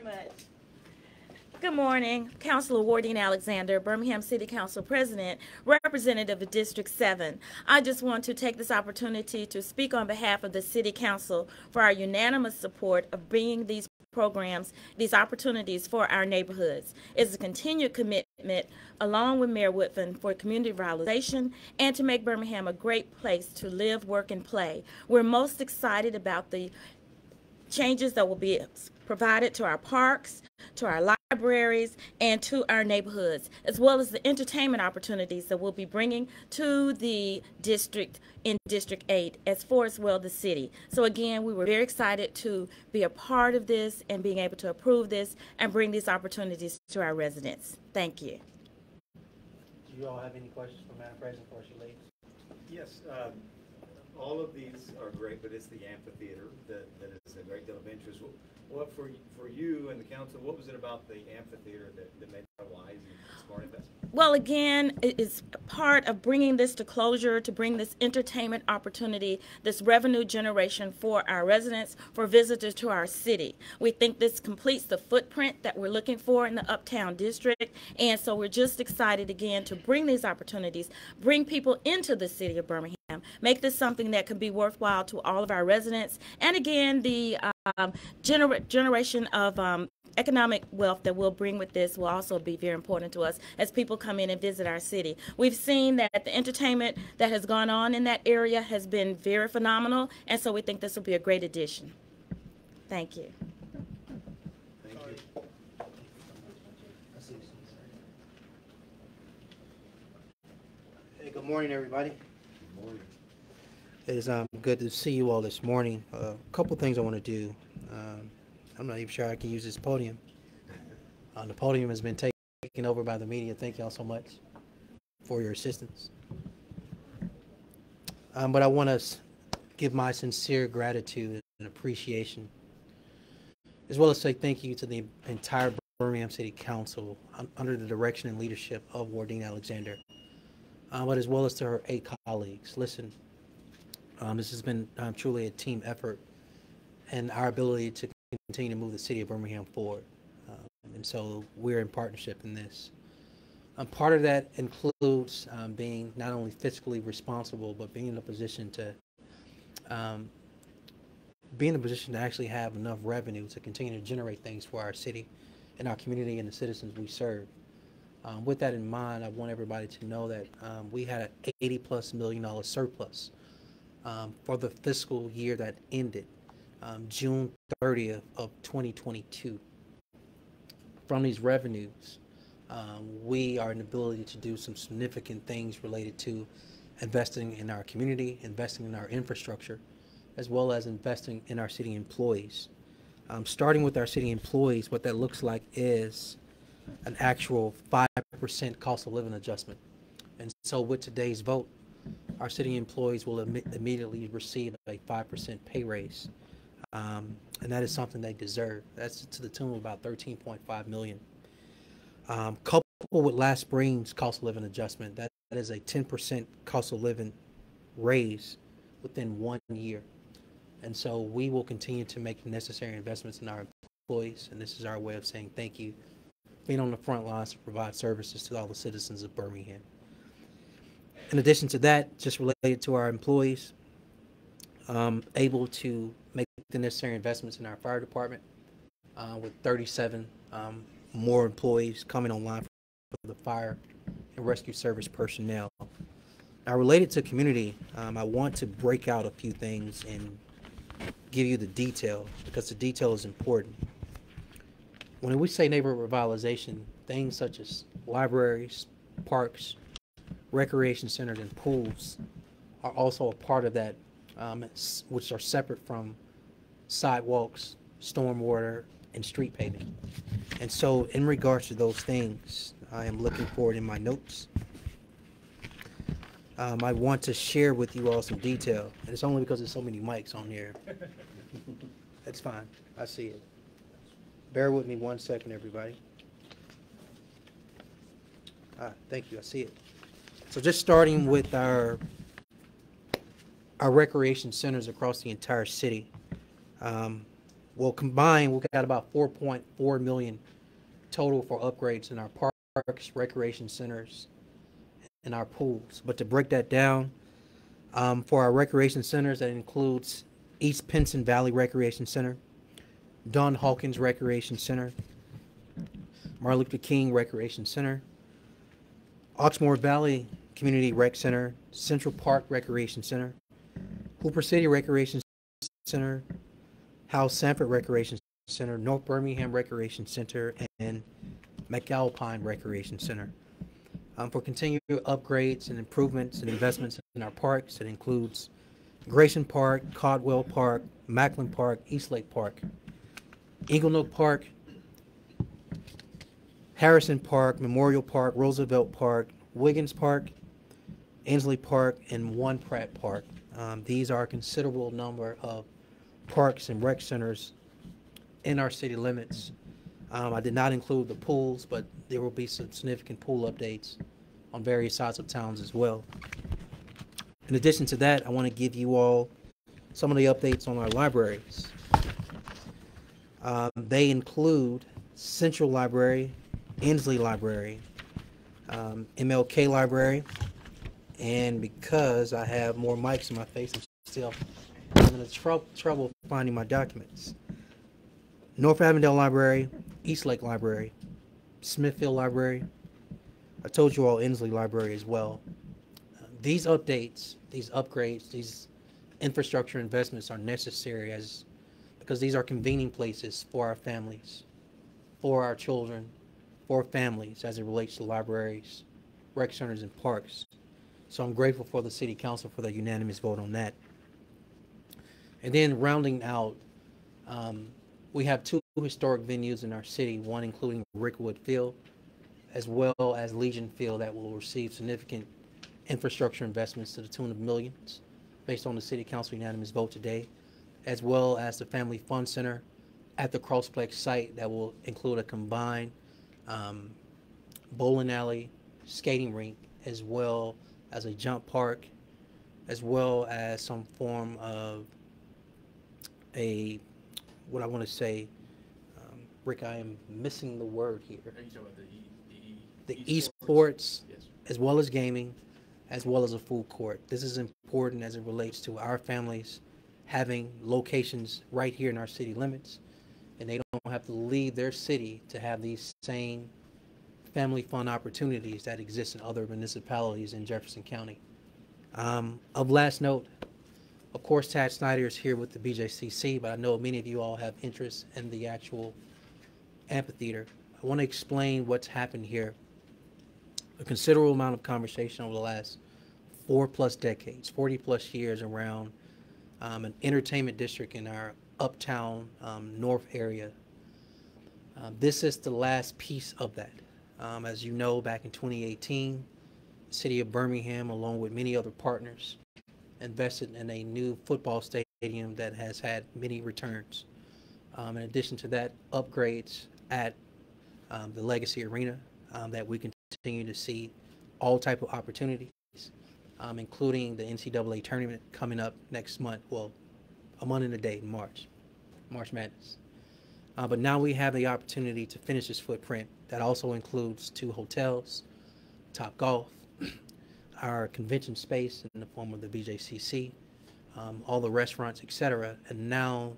much. Good morning. Councilor Wardine Alexander, Birmingham City Council President, representative of District 7. I just want to take this opportunity to speak on behalf of the City Council for our unanimous support of bringing these programs, these opportunities for our neighborhoods. It's a continued commitment, along with Mayor Woodfin, for community revitalization and to make Birmingham a great place to live, work, and play. We're most excited about the changes that will be provided to our parks, to our libraries, and to our neighborhoods, as well as the entertainment opportunities that we'll be bringing to the district in District 8, as far as well the city. So again, we were very excited to be a part of this and being able to approve this and bring these opportunities to our residents. Thank you. Do you all have any questions for Madam President before she leaves? Yes. All of these are great, but it's the amphitheater that is a great deal of interest. What for you and the council, what was it about the amphitheater that made it a wise and smart investment? Well, again, it is part of bringing this to closure, to bring this entertainment opportunity, this revenue generation for our residents, for visitors to our city. We think this completes the footprint that we're looking for in the Uptown District, and so we're just excited again to bring these opportunities, bring people into the city of Birmingham, make this something that can be worthwhile to all of our residents, and again, the generation of economic wealth that we'll bring with this will also be very important to us as people come in and visit our city. We've seen that the entertainment that has gone on in that area has been very phenomenal, and so we think this will be a great addition. Thank you. Thank you. Hey, good morning, everybody. Good morning. It is good to see you all this morning. A couple things I want to do. I'm not even sure I can use this podium. The podium has been taken over by the media. Thank y'all so much for your assistance. But I want to give my sincere gratitude and appreciation, as well as say thank you to the entire Birmingham City Council under the direction and leadership of Wardine Alexander, but as well as to her 8 colleagues. Listen, this has been truly a team effort and our ability to continue to move the city of Birmingham forward. And so we're in partnership in this. Part of that includes being not only fiscally responsible, but being in a position to actually have enough revenue to continue to generate things for our city and our community and the citizens we serve. With that in mind, I want everybody to know that we had an $80+ million surplus for the fiscal year that ended June 30th of 2022. From these revenues, we are in the ability to do some significant things related to investing in our community, investing in our infrastructure, as well as investing in our city employees. Starting with our city employees, what that looks like is an actual 5% cost of living adjustment. And so with today's vote, our city employees will immediately receive a 5% pay raise. And that is something they deserve. That's to the tune of about $13.5 million. Coupled with last spring's cost of living adjustment, that is a 10% cost of living raise within 1 year. And so we will continue to make necessary investments in our employees, and this is our way of saying thank you for being on the front lines to provide services to all the citizens of Birmingham. In addition to that, just related to our employees, able to make the necessary investments in our fire department with 37 more employees coming online for the fire and rescue service personnel. Now, related to community, I want to break out a few things and give you the detail, because the detail is important. When we say neighborhood revitalization, things such as libraries, parks, recreation centers, and pools are also a part of that, which are separate from sidewalks, stormwater, and street paving. And so in regards to those things, I am looking forward in my notes. I want to share with you all some detail, and it's only because there's so many mics on here. That's fine. I see it. Bear with me 1 second, everybody. Thank you. I see it. So just starting with our recreation centers across the entire city. Well, combined, we got about 4.4 million total for upgrades in our parks, recreation centers, and our pools. But to break that down, for our recreation centers, that includes East Pinson Valley Recreation Center, Don Hawkins Recreation Center, Martin Luther King Recreation Center, Oxmoor Valley Community Rec Center, Central Park Recreation Center, Hooper City Recreation Center, Howe Sanford Recreation Center, North Birmingham Recreation Center, and McAlpine Recreation Center. For continued upgrades and improvements and investments in our parks, it includes Grayson Park, Caldwell Park, Macklin Park, Eastlake Park, Inglenook Park, Harrison Park, Memorial Park, Roosevelt Park, Wiggins Park, Inslee Park, and One Pratt Park. These are a considerable number of parks and rec centers in our city limits. I did not include the pools, but there will be some significant pool updates on various sides of towns as well. In addition to that, I want to give you all some of the updates on our libraries. They include Central Library, Inslee Library, MLK Library, and because I have more mics in my face, I'm still having trouble finding my documents. North Avondale Library, Eastlake Library, Smithfield Library. I told you all Inslee Library as well. These updates, these upgrades, these infrastructure investments are necessary because these are convening places for our families, for our children, for families as it relates to libraries, rec centers, and parks. So I'm grateful for the City Council for the unanimous vote on that. And then rounding out, we have two historic venues in our city, one including Rickwood Field, as well as Legion Field, that will receive significant infrastructure investments to the tune of millions based on the City Council unanimous vote today, as well as the Family Fun Center at the Crossplex site that will include a combined bowling alley, skating rink, as well as a jump park, as well as some form of what I want to say, Rick, I am missing the word here. Are you talking about the esports, yes, as well as gaming, as well as a food court. This is important as it relates to our families having locations right here in our city limits, and they don't have to leave their city to have these same family fun opportunities that exist in other municipalities in Jefferson County. Of last note, of course, Tad Snyder is here with the BJCC, but I know many of you all have interest in the actual amphitheater. I want to explain what's happened here. A considerable amount of conversation over the last 4+ decades, 40+ years around an entertainment district in our uptown north area. This is the last piece of that. As you know, back in 2018, the city of Birmingham, along with many other partners, invested in a new football stadium that has had many returns. In addition to that, upgrades at the Legacy Arena that we continue to see all type of opportunities, including the NCAA tournament coming up next month, well, a month and a day in March Madness. But now we have the opportunity to finish this footprint. That also includes 2 hotels, Top Golf, our convention space in the form of the BJCC, all the restaurants, etc. And now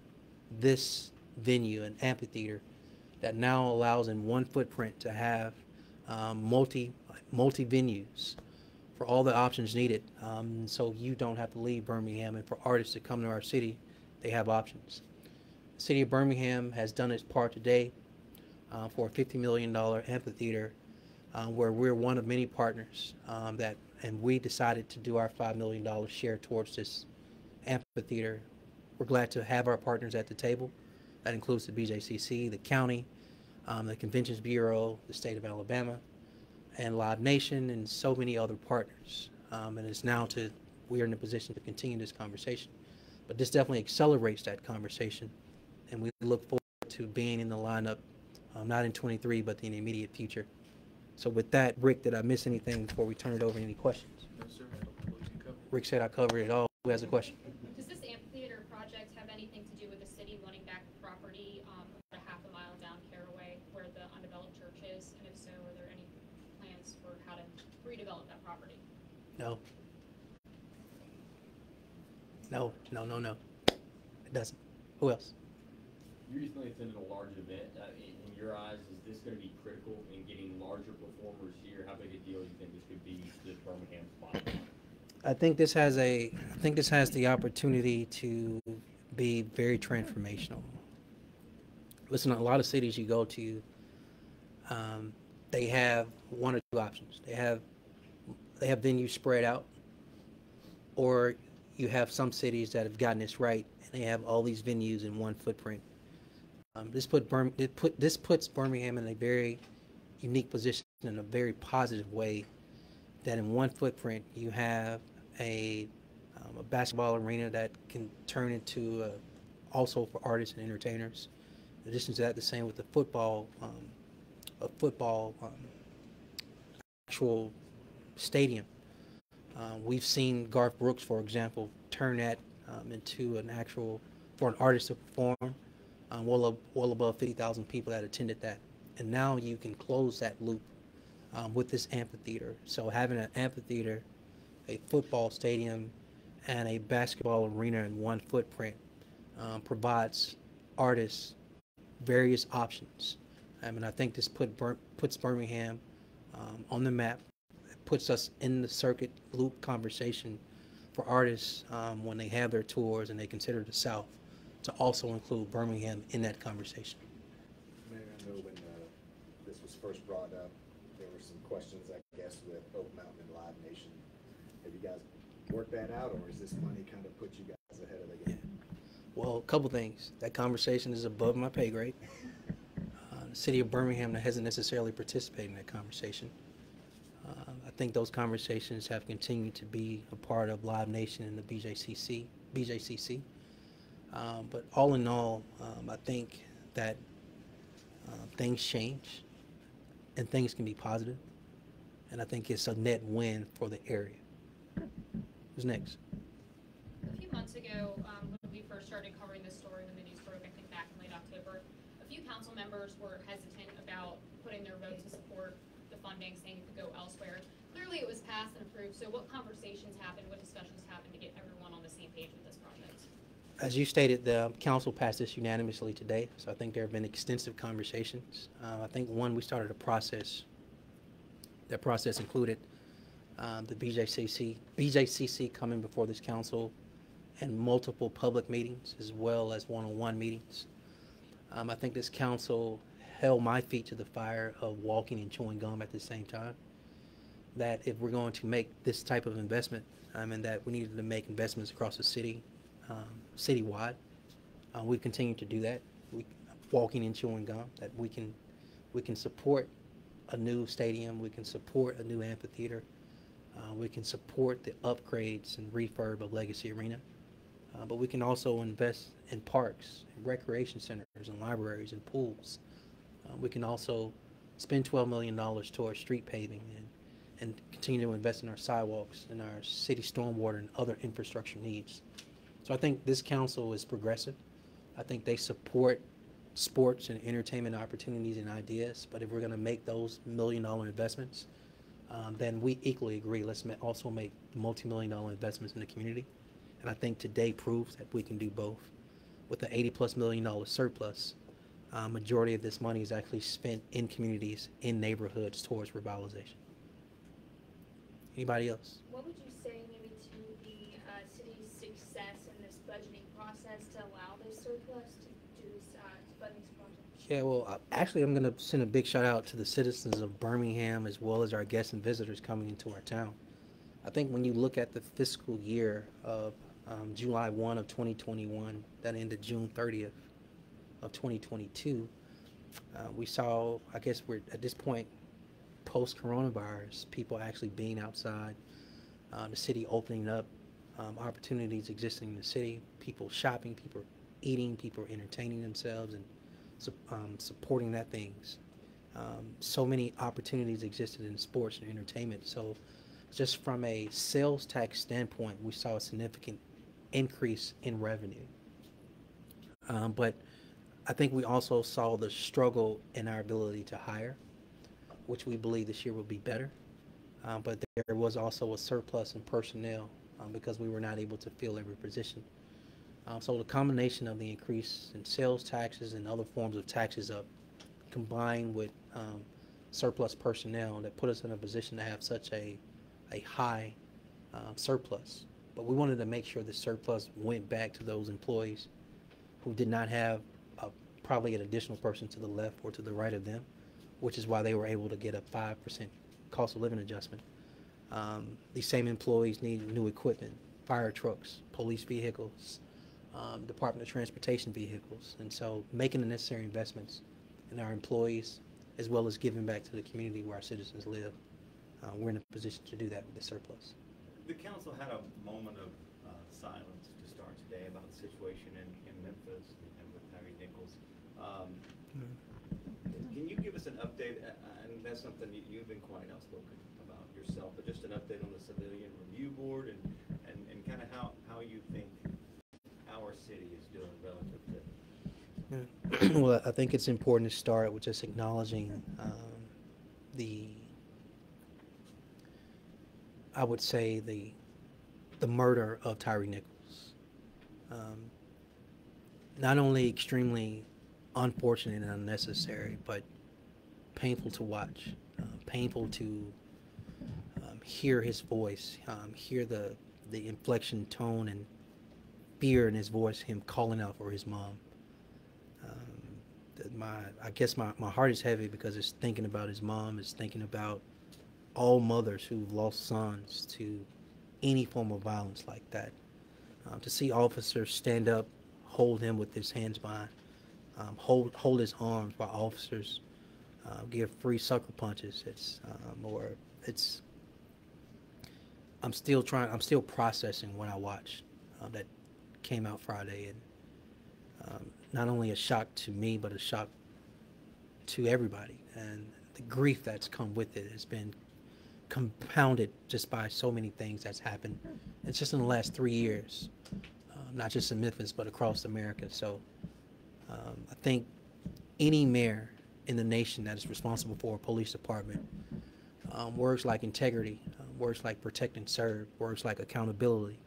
this venue, an amphitheater, that now allows in one footprint to have multi venues for all the options needed. So you don't have to leave Birmingham, and for artists to come to our city, they have options. The city of Birmingham has done its part today for a $50 million amphitheater, where we're one of many partners and we decided to do our $5 million share towards this amphitheater. We're glad to have our partners at the table. That includes the BJCC, the county, the Conventions Bureau, the state of Alabama, and Live Nation, and so many other partners. And it's now we are in a position to continue this conversation. But this definitely accelerates that conversation, and we look forward to being in the lineup, not in 23, but in the immediate future. So with that, Rick, did I miss anything before we turn it over? Any questions? No, sir. I don't believe you covered. Rick said I covered it all. Who has a question? Does this amphitheater project have anything to do with the city wanting back the property redevelop that property? No. No. It doesn't. Who else? You recently attended a large event. In your eyes, is this going to be critical in getting larger performers here? How big a deal do you think this could be to Birmingham spot? I think this has the opportunity to be very transformational. Listen, a lot of cities you go to, they have one or two options. They have venues spread out, or you have some cities that have gotten this right and they have all these venues in one footprint. This puts Birmingham in a very unique position in a very positive way. That in one footprint you have a basketball arena that can turn into also for artists and entertainers. In addition to that, the same with the football, actual stadium. We've seen Garth Brooks, for example, turn that into an actual, for an artist to perform, well above 50,000 people that attended that. And now you can close that loop with this amphitheater. So having an amphitheater, a football stadium, and a basketball arena in one footprint provides artists various options. And I think this puts Birmingham on the map. It puts us in the circuit loop conversation for artists when they have their tours and they consider the South, to also include Birmingham in that conversation. Mayor, I know when this was first brought up, there were some questions, I guess, with Oak Mountain and Live Nation. Have you guys worked that out, or is this money kind of put you guys ahead of the game? Well, a couple things. That conversation is above my pay grade. The city of Birmingham hasn't necessarily participated in that conversation. I think those conversations have continued to be a part of Live Nation and the BJCC. But all in all, I think that things change and things can be positive. And I think it's a net win for the area. Who's next? A few months ago, when we first started covering this story, when the news broke, I think back in late October, a few council members were hesitant about putting their vote to support the funding, saying it could go elsewhere. Clearly it was passed and approved, so what conversations happened, what discussions happened to get everyone on the same page with this project? As you stated, the council passed this unanimously today, so I think there have been extensive conversations. I think we started a process. That process included the BJCC coming before this council and multiple public meetings as well as one-on-one meetings. I think this council held my feet to the fire of walking and chewing gum at the same time. That if we're going to make this type of investment, and that we needed to make investments across the city, citywide. We continue to do that. Walking and chewing gum. That we can support a new stadium. We can support a new amphitheater. We can support the upgrades and refurb of Legacy Arena. But we can also invest in parks, and recreation centers, and libraries, and pools. We can also spend $12 million towards street paving and continue to invest in our sidewalks and our city stormwater and other infrastructure needs. So I think this council is progressive. I think they support sports and entertainment opportunities and ideas. But if we're going to make those million-dollar investments, then we equally agree. Let's also make multi-million-dollar investments in the community. And I think today proves that we can do both. With the $80+ million surplus, majority of this money is actually spent in communities, in neighborhoods towards revitalization. Anybody else? What would you say maybe to the city's success in this budgeting process to allow this surplus to do this funding project? Yeah, well, actually, I'm going to send a big shout out to the citizens of Birmingham as well as our guests and visitors coming into our town. I think when you look at the fiscal year of July 1 of 2021 that ended June 30th of 2022, we saw, I guess we're at this point, post-coronavirus, people actually being outside, the city opening up, opportunities existing in the city, people shopping, people eating, people entertaining themselves and supporting that things. So many opportunities existed in sports and entertainment. So just from a sales tax standpoint, we saw a significant increase in revenue. But I think we also saw the struggle in our ability to hire, which we believe this year will be better. but there was also a surplus in personnel because we were not able to fill every position. So the combination of the increase in sales taxes and other forms of taxes up, combined with surplus personnel, that put us in a position to have such a high surplus. But we wanted to make sure the surplus went back to those employees who did not have probably an additional person to the left or to the right of them, which is why they were able to get a 5% cost of living adjustment. These same employees need new equipment, fire trucks, police vehicles, Department of Transportation vehicles, and so making the necessary investments in our employees as well as giving back to the community where our citizens live. We're in a position to do that with the surplus. The council had a moment of silence to start today about the situation in Memphis and with Harry Nichols. Can you give us an update? And that's something you've been quite outspoken about yourself, but just an update on the Civilian Review Board and kind of how you think our city is doing relative to. Well, I think it's important to start with just acknowledging I would say the murder of Tyree Nichols. Not only extremely unfortunate and unnecessary, but painful to watch, painful to hear his voice, hear the inflection, tone, and fear in his voice, him calling out for his mom. I guess my heart is heavy because it's thinking about his mom, it's thinking about all mothers who've lost sons to any form of violence like that. To see officers stand up, hold him with his hands behind, hold his arms while officers give free sucker punches. I'm still processing what I watched that came out Friday, and not only a shock to me, but a shock to everybody. And the grief that's come with it has been compounded just by so many things that's happened. It's just in the last 3 years, not just in Memphis, but across America. So I think any mayor in the nation that is responsible for a police department, words like integrity, words like protect and serve, words like accountability,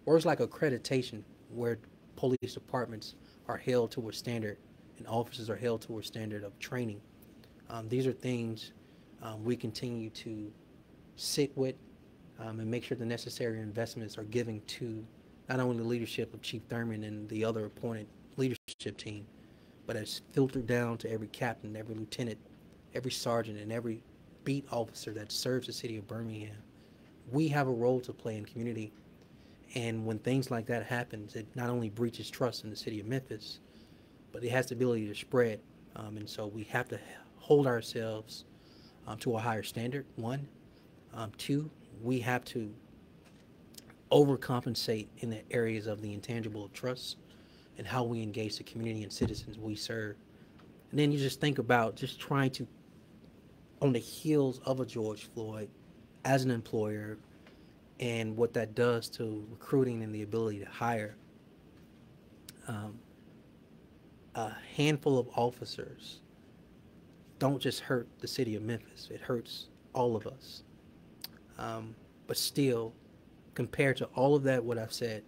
words like accreditation, where police departments are held to a standard and officers are held to a standard of training. These are things we continue to sit with and make sure the necessary investments are given to not only the leadership of Chief Thurman and the other appointed leadership team, but it's filtered down to every captain, every lieutenant, every sergeant, and every beat officer that serves the city of Birmingham. We have a role to play in community, and when things like that happens, it not only breaches trust in the city of Memphis, but it has the ability to spread, and so we have to hold ourselves to a higher standard, one. Two, we have to overcompensate in the areas of the intangible of trust and how we engage the community and citizens we serve. And then you just think about just trying to, on the heels of a George Floyd, as an employer, and what that does to recruiting and the ability to hire. A handful of officers don't just hurt the city of Memphis, it hurts all of us. But still, compared to all of that, what I've said,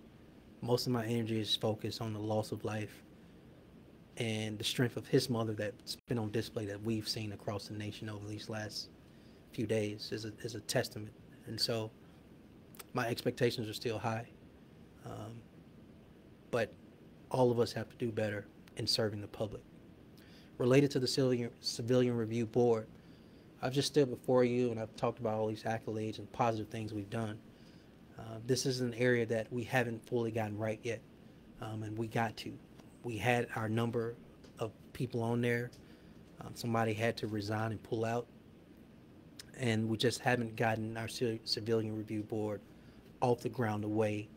most of my energy is focused on the loss of life and the strength of his mother that's been on display that we've seen across the nation over these last few days is a testament. And so my expectations are still high, but all of us have to do better in serving the public. Related to the Civilian Review Board, I've just stood before you and I've talked about all these accolades and positive things we've done. This is an area that we haven't fully gotten right yet, and we got to. We had our number of people on there. Somebody had to resign and pull out, and we just haven't gotten our Civilian Review Board off the ground the way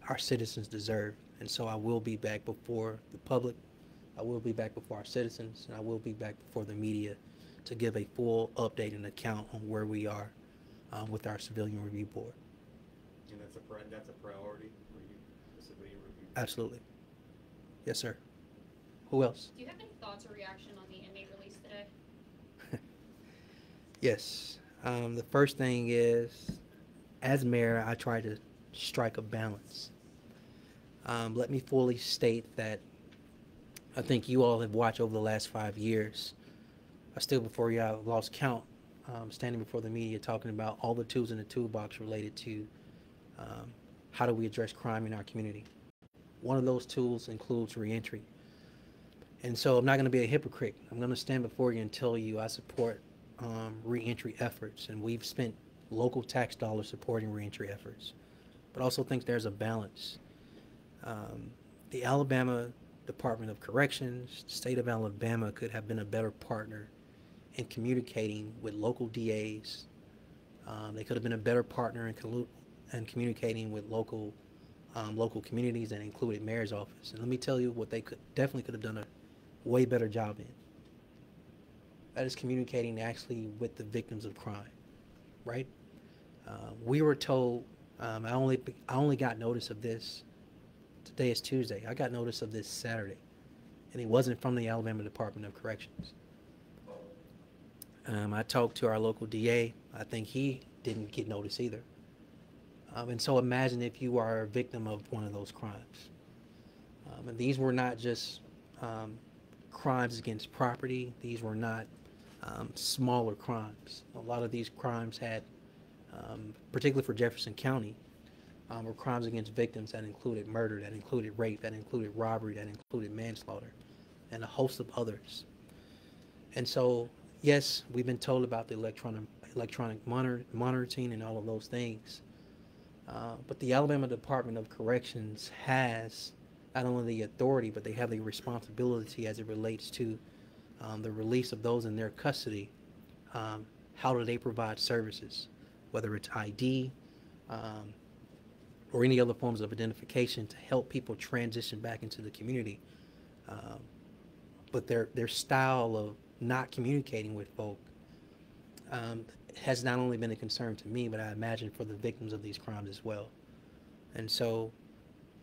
our citizens deserve. And so I will be back before the public, I will be back before our citizens, and I will be back before the media to give a full update and account on where we are with our Civilian Review Board. And that's a priority for you, the Civilian Review Board? Absolutely. Yes, sir. Who else? Do you have any thoughts or reaction on the inmate release today? Yes. The first thing is, as mayor, I try to strike a balance. Let me fully state that I think you all have watched over the last 5 years. I still, before you, I lost count, standing before the media talking about all the tools in the toolbox related to how do we address crime in our community. One of those tools includes reentry. And so I'm not going to be a hypocrite. I'm going to stand before you and tell you I support reentry efforts, and we've spent local tax dollars supporting reentry efforts. But I also think there's a balance. The Alabama Department of Corrections, the state of Alabama could have been a better partner in communicating with local DAs. They could have been a better partner in communicating with local communities and included mayor's office. And let me tell you what they definitely could have done a way better job in. That is communicating actually with the victims of crime, right? We were told, I only got notice of this. Today is Tuesday. I got notice of this Saturday, and it wasn't from the Alabama Department of Corrections. I talked to our local DA. I think he didn't get notice either. And so imagine if you are a victim of one of those crimes. And these were not just crimes against property. These were not smaller crimes. A lot of these crimes had, particularly for Jefferson County, were crimes against victims that included murder, that included rape, that included robbery, that included manslaughter, and a host of others. And so, yes, we've been told about the electronic monitoring and all of those things. But the Alabama Department of Corrections has not only the authority, but they have the responsibility as it relates to the release of those in their custody. How do they provide services, whether it's ID or any other forms of identification to help people transition back into the community. But their style of not communicating with folk has not only been a concern to me, but I imagine for the victims of these crimes as well. And so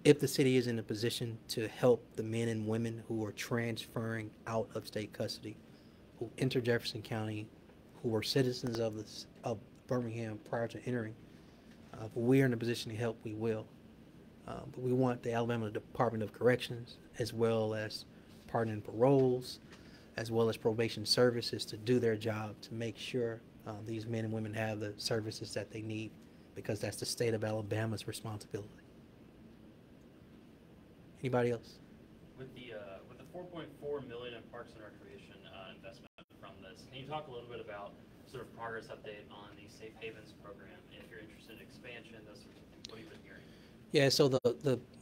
if the city is in a position to help the men and women who are transferring out of state custody, who enter Jefferson County, who are citizens of Birmingham prior to entering, if we are in a position to help, we will. But we want the Alabama Department of Corrections, as well as pardon and paroles, as well as probation services, to do their job to make sure these men and women have the services that they need, because that's the state of Alabama's responsibility. Anybody else? With the 4.4 million in Parks and Recreation investment from this, can you talk a little bit about sort of progress update on the Safe Havens program? If you're interested in expansion, those sorts of things, what have you been hearing? Yeah, so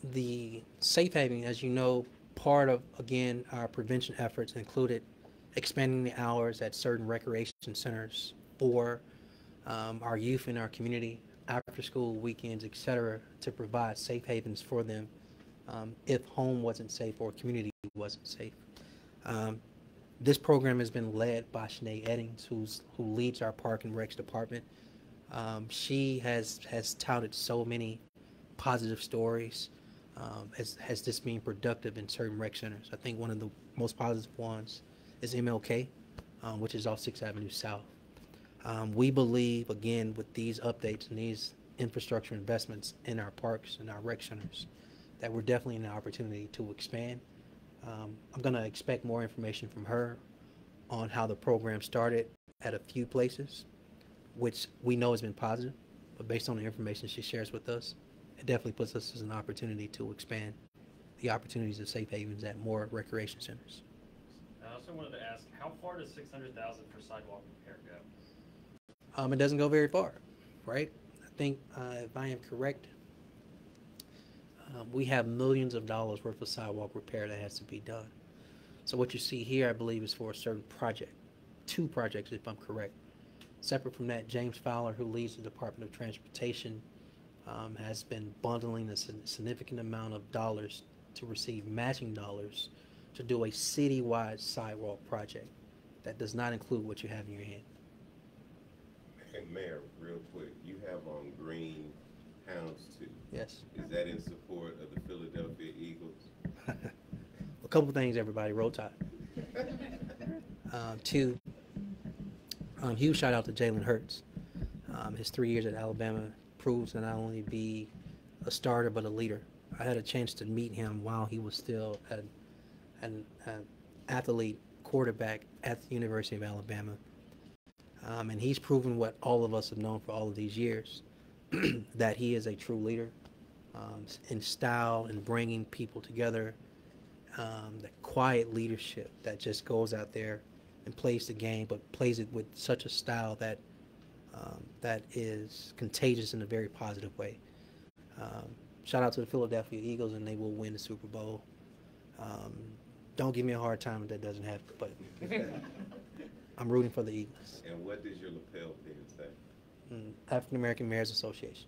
the Safe Haven, as you know, part of, again, our prevention efforts included expanding the hours at certain recreation centers for our youth in our community, after school, weekends, etc., to provide safe havens for them if home wasn't safe or community wasn't safe. This program has been led by Sinead Eddings, who leads our Park and Recs department. She has touted so many positive stories as this being productive in certain rec centers. I think one of the most positive ones is MLK, which is off 6th Avenue South. We believe, again, with these updates and these infrastructure investments in our parks and our rec centers, that we're definitely in an opportunity to expand. I'm going to expect more information from her on how the program started at a few places, which we know has been positive, but based on the information she shares with us, it definitely puts us as an opportunity to expand the opportunities of safe havens at more recreation centers. I also wanted to ask, how far does $600,000 for sidewalk repair go? It doesn't go very far, right? I think, if I am correct, we have millions of dollars worth of sidewalk repair that has to be done. So what you see here, I believe, is for a certain project, 2 projects, if I'm correct. Separate from that, James Fowler, who leads the Department of Transportation, has been bundling a significant amount of dollars to receive matching dollars to do a citywide sidewalk project that does not include what you have in your hand. Hey, Mayor, real quick, you have on green houndstooth. Yes. Is that in support of the Philadelphia Eagles? A couple things, everybody. Roll Tide. 2, Huge shout out to Jalen Hurts. His 3 years at Alabama proves to not only be a starter but a leader. I had a chance to meet him while he was still an athlete quarterback at the University of Alabama. And he's proven what all of us have known for all of these years, that he is a true leader in style and bringing people together, the quiet leadership that just goes out there and plays the game, but plays it with such a style that that is contagious in a very positive way. Shout out to the Philadelphia Eagles, and they will win the Super Bowl. Don't give me a hard time if that doesn't happen, but I'm rooting for the Eagles. And what does your lapel pin say? African American Mayors Association.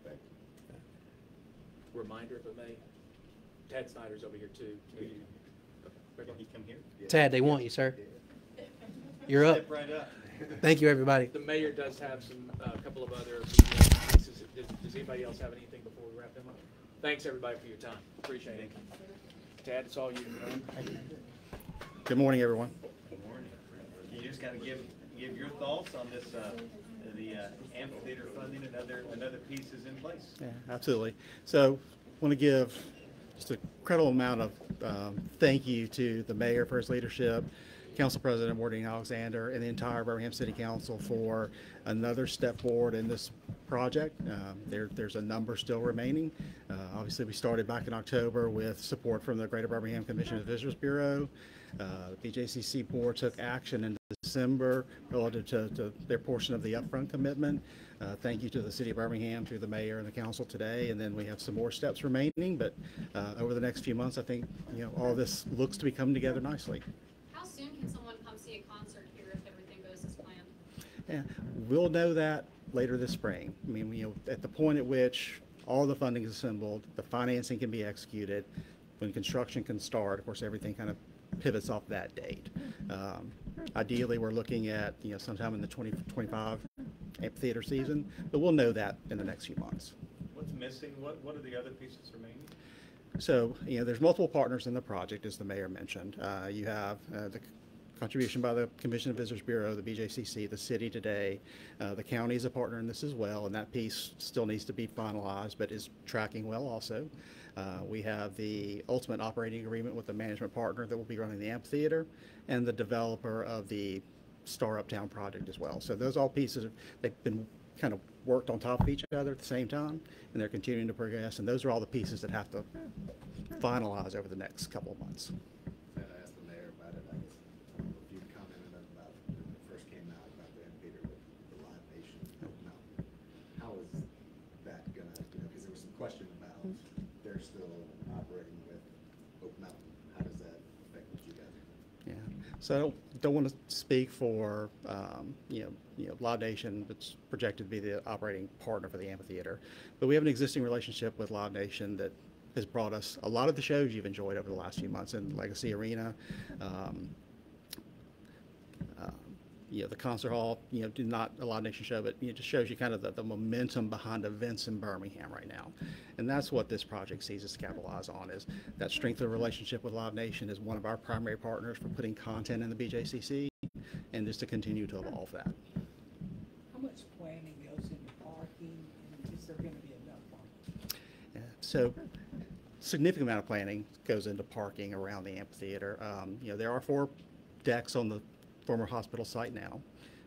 Thank you. Reminder, if I may, Tad Snyder's over here too. Can he come here? Tad, they want you, sir. You're up. Step right up. Thank you, everybody. The mayor does have a couple of other pieces. Does anybody else have anything before we wrap them up? Thanks, everybody, for your time. Appreciate it. Tad, it's all you. Good morning, everyone. Good morning. You just got to give your thoughts on this, the amphitheater funding, another piece is in place. Yeah, absolutely. So, want to give just a credible amount of thank you to the mayor for his leadership, Council President Woodfin Alexander, and the entire Birmingham City Council for another step forward in this project. There's a number still remaining. Obviously, we started back in October with support from the Greater Birmingham Commission of Visitors Bureau. The BJCC board took action in December relative to their portion of the upfront commitment. Thank you to the City of Birmingham, through the mayor and the council today, and then we have some more steps remaining. But over the next few months, I think all this looks to be coming together nicely. How soon can someone come see a concert here if everything goes as planned? Yeah, we'll know that later this spring. I mean, at the point at which all the funding is assembled, the financing can be executed, when construction can start, of course, everything kind of pivots off that date. Ideally, we're looking at sometime in the 2025 amphitheater season, but we'll know that in the next few months. What's missing? What are the other pieces remaining? So, there's multiple partners in the project, as the mayor mentioned. You have the contribution by the Commission of Visitors Bureau, the BJCC, the city today. The county is a partner in this as well, and that piece still needs to be finalized, but is tracking well also. We have the ultimate operating agreement with the management partner that will be running the amphitheater, and the developer of the Star Uptown project as well. So those all pieces, they've been kind of worked on top of each other at the same time, and they're continuing to progress, and those are all the pieces that have to finalize over the next couple of months. I asked the mayor about it. I guess if you commented about when it first came out about the amphitheater with the Live Nation. How is that gonna? Because there was some question about they're still operating with Oak Mountain. How does that affect what you guys are doing? Yeah. So I don't want to speak for Live Nation, that's projected to be the operating partner for the amphitheater, but we have an existing relationship with Live Nation that has brought us a lot of the shows you've enjoyed over the last few months in Legacy Arena. The concert hall, do not a Live Nation show, but it just shows you kind of the momentum behind events in Birmingham right now. And that's what this project sees us capitalize on, is that strength of relationship with Live Nation is one of our primary partners for putting content in the BJCC, and just to continue to evolve that. How much planning goes into parking, and is there going to be enough parking? Yeah, so significant amount of planning goes into parking around the amphitheater. There are 4 decks on the former hospital site now.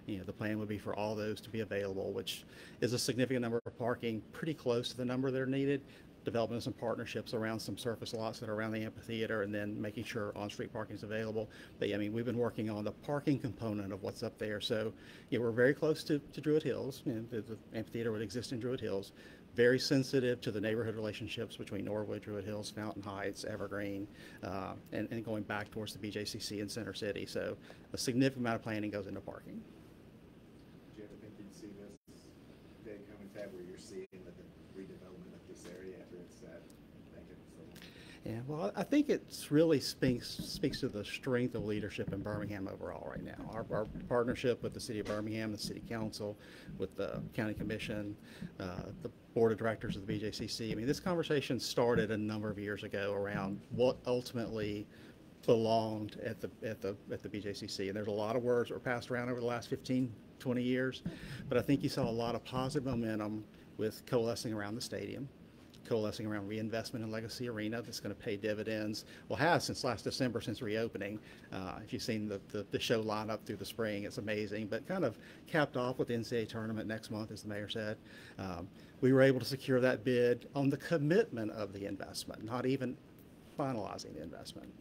The plan would be for all those to be available, which is a significant number of parking, pretty close to the number that are needed. Developing some partnerships around some surface lots that are around the amphitheater, and then making sure on-street parking is available. But yeah, we've been working on the parking component of what's up there. So we're very close to Druid Hills. The amphitheater would exist in Druid Hills. Very sensitive to the neighborhood relationships between Norwood, Druid Hills, Fountain Heights, Evergreen, and going back towards the BJCC in Center City. So a significant amount of planning goes into parking. Do you ever think you'd see this day coming, Tab, where you're seeing the redevelopment of this area after it's sat vacant so long? Yeah, well, I think it's really speaks to the strength of leadership in Birmingham overall right now. Our partnership with the City of Birmingham, the City Council, with the County Commission, the Board of Directors of the BJCC. This conversation started a number of years ago around what ultimately belonged at the BJCC. And there's a lot of words that were passed around over the last 15, 20 years, but I think you saw a lot of positive momentum with coalescing around the stadium, coalescing around reinvestment in Legacy Arena that's going to pay dividends. Well, has since last December, since reopening. If you've seen the show lineup through the spring, it's amazing, but kind of capped off with the NCAA tournament next month, as the mayor said. We were able to secure that bid on the commitment of the investment, not even finalizing the investment.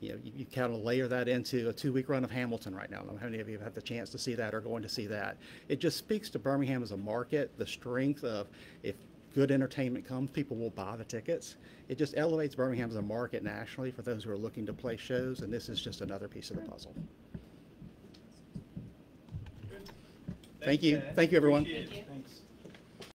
You kind of layer that into a 2-week run of Hamilton right now. I don't know how many of you have had the chance to see that or going to see that. It just speaks to Birmingham as a market, the strength of, if good entertainment comes, people will buy the tickets. It just elevates Birmingham as a market nationally for those who are looking to play shows, and this is just another piece of the puzzle. Good. Thank you. Thank you, everyone. Appreciate it.